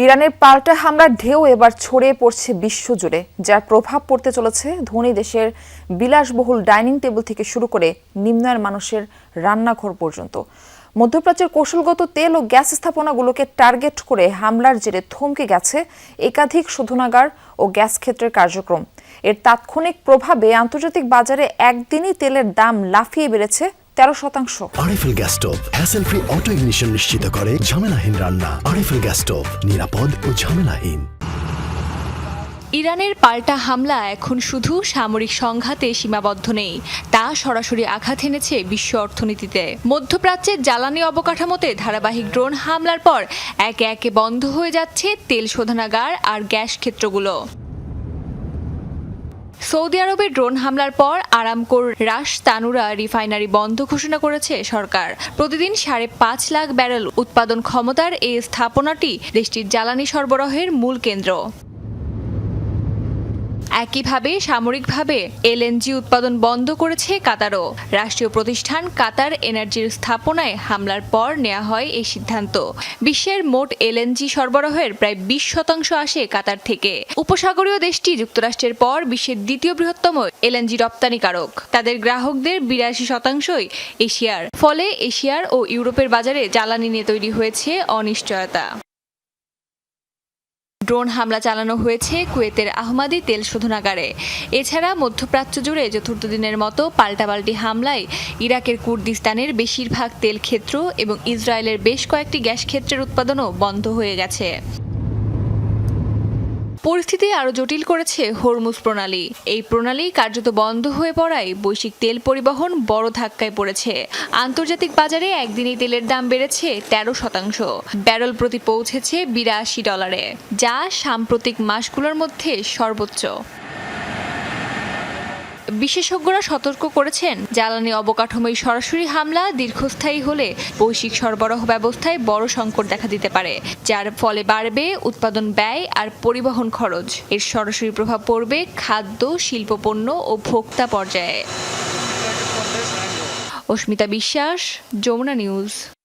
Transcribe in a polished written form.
ইরানের পাল্টা হামলার ঢেউ এবার ছড়িয়ে পড়ছে বিশ্বজুড়ে, যার প্রভাব পড়তে চলেছে ধনী দেশের বিলাসবহুল ডাইনিং টেবিল থেকে শুরু করে নিম্নায়ের মানুষের রান্নাঘর পর্যন্ত। মধ্যপ্রাচ্যের কৌশলগত তেল ও গ্যাস স্থাপনাগুলোকে টার্গেট করে হামলার জেরে থমকে গেছে একাধিক শোধনাগার ও গ্যাস ক্ষেত্রের কার্যক্রম। এর তাৎক্ষণিক প্রভাবে আন্তর্জাতিক বাজারে একদিনই তেলের দাম লাফিয়ে বেড়েছে 13%। RFL gas stove hassle free auto ignition নিশ্চিত করে ঝামেলাহীন রান্না। আরএফএল গ্যাস স্টোভ, নিরাপদ ও ঝামেলাহীন। ইরানের পাল্টা হামলা এখন শুধু সামরিক সংঘাতে সীমাবদ্ধ নেই, তা সরাসরি আঘাত এনেছে বিশ্ব অর্থনীতিতে। মধ্যপ্রাচ্যের জ্বালানি অবকাঠামোতে ধারাবাহিক ড্রোন হামলার পর একে একে বন্ধ হয়ে যাচ্ছে তেল শোধনাগার আর গ্যাস ক্ষেত্রগুলো। সৌদি আরবে ড্রোন হামলার পর আরামকোর রাশ তানুরা রিফাইনারি বন্ধ ঘোষণা করেছে সরকার। প্রতিদিন 5.5 লাখ ব্যারেল উৎপাদন ক্ষমতার এই স্থাপনাটি দেশটির জ্বালানি সরবরাহের মূল কেন্দ্র। একইভাবে সামরিকভাবে এলএনজি উৎপাদন বন্ধ করেছে কাতারও। রাষ্ট্রীয় প্রতিষ্ঠান কাতার এনার্জির স্থাপনায় হামলার পর নেওয়া হয় এই সিদ্ধান্ত। বিশ্বের মোট এলএনজি সরবরাহের প্রায় 20% আসে কাতার থেকে। উপসাগরীয় দেশটি যুক্তরাষ্ট্রের পর বিশ্বের দ্বিতীয় বৃহত্তম এলএনজি রপ্তানিকারক। তাদের গ্রাহকদের 82%ই এশিয়ার। ফলে এশিয়ার ও ইউরোপের বাজারে জ্বালানি নিয়ে তৈরি হয়েছে অনিশ্চয়তা। ড্রোন হামলা চালানো হয়েছে কুয়েতের আহমাদি তেল শোধনাগারে। এছাড়া মধ্যপ্রাচ্য জুড়ে চতুর্থ দিনের মতো পাল্টাপাল্টি হামলায় ইরাকের কুর্দিস্তানের বেশিরভাগ তেল ক্ষেত্র এবং ইসরায়েলের বেশ কয়েকটি গ্যাস ক্ষেত্রের উৎপাদনও বন্ধ হয়ে গেছে। পরিস্থিতি আরও জটিল করেছে হরমুজ প্রণালী। এই প্রণালী কার্যত বন্ধ হয়ে পড়ায় বৈশ্বিক তেল পরিবহন বড় ধাক্কায় পড়েছে। আন্তর্জাতিক বাজারে একদিনই তেলের দাম বেড়েছে 13%। ব্যারেল প্রতি পৌঁছেছে $82, যা সাম্প্রতিক মাসগুলোর মধ্যে সর্বোচ্চ। বিশেষজ্ঞরা সতর্ক করেছেন, জ্বালানি অবকাঠামোয় সরাসরি হামলা দীর্ঘস্থায়ী হলে বৈশ্বিক সরবরাহ ব্যবস্থায় বড় সংকট দেখা দিতে পারে, যার ফলে বাড়বে উৎপাদন ব্যয় আর পরিবহন খরচ। এর সরাসরি প্রভাব পড়বে খাদ্য, শিল্পপণ্য ও ভোক্তা পর্যায়ে। অস্মিতা বিশ্বাস, যমুনা নিউজ।